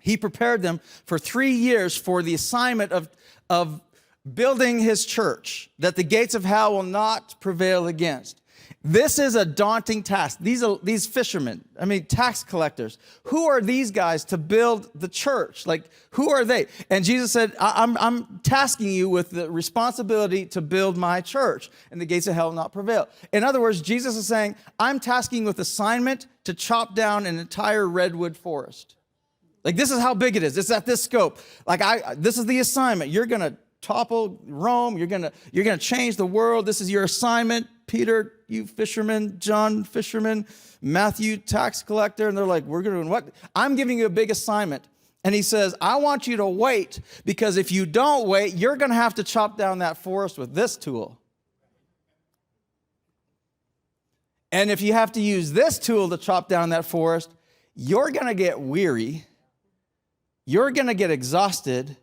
He prepared them for 3 years for the assignment of building his church that the gates of hell will not prevail against. This is a daunting task. These fishermen, tax collectors, who are these guys to build the church? Like, who are they? And Jesus said, I'm tasking you with the responsibility to build my church, and the gates of hell will not prevail. In other words, Jesus is saying, I'm tasking you with assignment to chop down an entire redwood forest. Like, this is how big it is. It's at this scope. Like, this is the assignment. You're going to topple Rome. You're going to change the world. This is your assignment. Peter, you fisherman, John, fisherman, Matthew, tax collector. And they're like, we're going to do what? I'm giving you a big assignment. And he says, I want you to wait, because if you don't wait, you're going to have to chop down that forest with this tool. And if you have to use this tool to chop down that forest, you're going to get weary. You're going to get exhausted.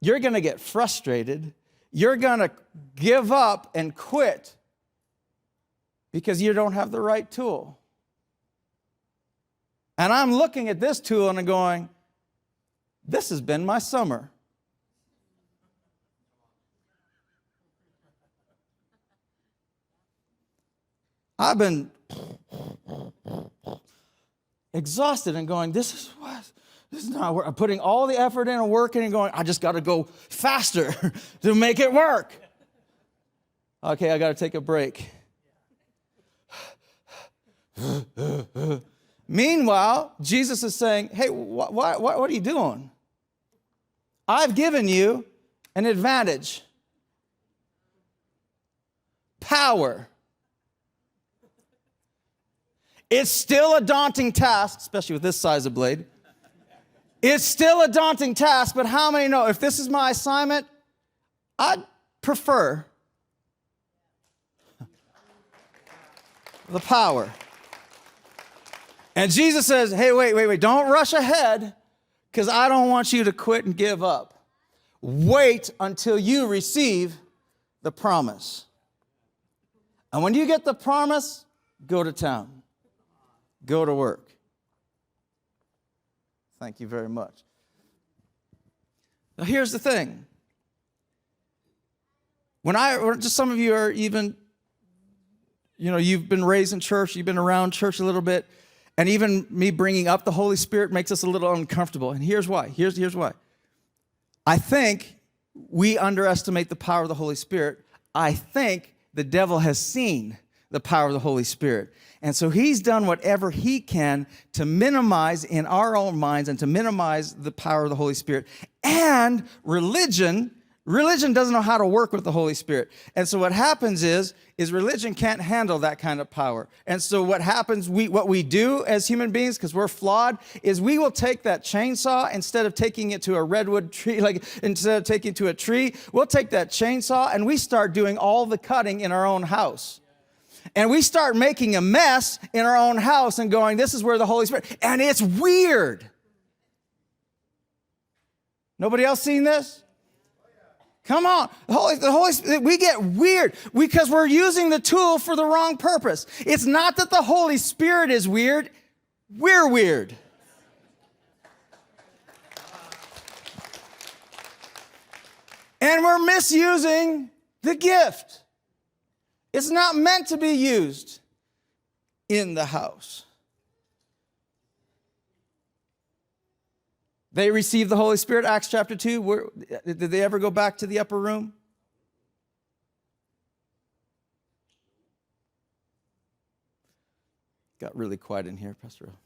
You're going to get frustrated. You're going to give up and quit because you don't have the right tool. And I'm looking at this tool and I'm going, this has been my summer. I've been exhausted and going, this is not work. I'm putting all the effort in and working and going, I just got to go faster to make it work. Okay, I got to take a break. Meanwhile, Jesus is saying, hey, what are you doing? I've given you an advantage. Power. It's still a daunting task, especially with this size of blade. It's still a daunting task, but how many know if this is my assignment, I'd prefer the power. And Jesus says, hey, wait, don't rush ahead, because I don't want you to quit and give up. Wait until you receive the promise. And when you get the promise, go to town. Go to work. Thank you very much. Now here's the thing. Just some of you are even, you've been raised in church, you've been around church a little bit, and even me bringing up the Holy Spirit makes us a little uncomfortable. And here's why. Here's why. I think we underestimate the power of the Holy Spirit. I think the devil has seen the power of the Holy Spirit. And so he's done whatever he can to minimize in our own minds and to minimize the power of the Holy Spirit. And religion doesn't know how to work with the Holy Spirit. And so what happens is religion can't handle that kind of power. And so what happens, what we do as human beings, because we're flawed, is we will take that chainsaw, instead of taking it to a redwood tree, instead of taking it to a tree, we'll take that chainsaw and we start doing all the cutting in our own house. And we start making a mess in our own house and going, this is where the Holy Spirit, and it's weird. Nobody else seen this? Come on. The Holy Spirit, we get weird because we're using the tool for the wrong purpose. It's not that the Holy Spirit is weird. We're weird. And we're misusing the gift. It's not meant to be used in the house. They received the Holy Spirit, Acts chapter 2. Did they ever go back to the upper room? Got really quiet in here, Pastor Earl.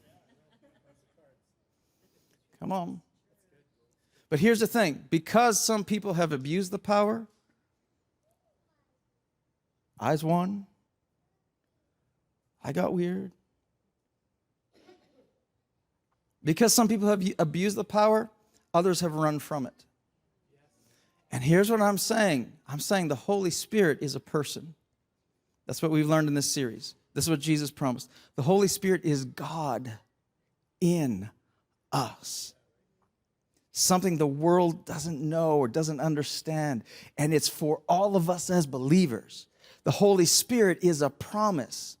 Come on. But here's the thing. Because some people have abused the power, eyes won. I got weird. Because some people have abused the power, others have run from it. And here's what I'm saying. I'm saying the Holy Spirit is a person. That's what we've learned in this series. This is what Jesus promised. The Holy Spirit is God in us. Something the world doesn't know or doesn't understand. And it's for all of us as believers. The Holy Spirit is a promise.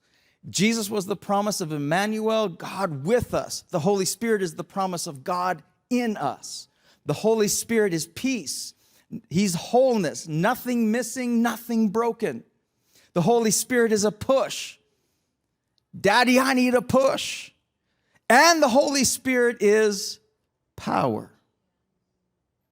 Jesus was the promise of Emmanuel, God with us. The Holy Spirit is the promise of God in us. The Holy Spirit is peace. He's wholeness, nothing missing, nothing broken. The Holy Spirit is a push. Daddy, I need a push. And the Holy Spirit is power.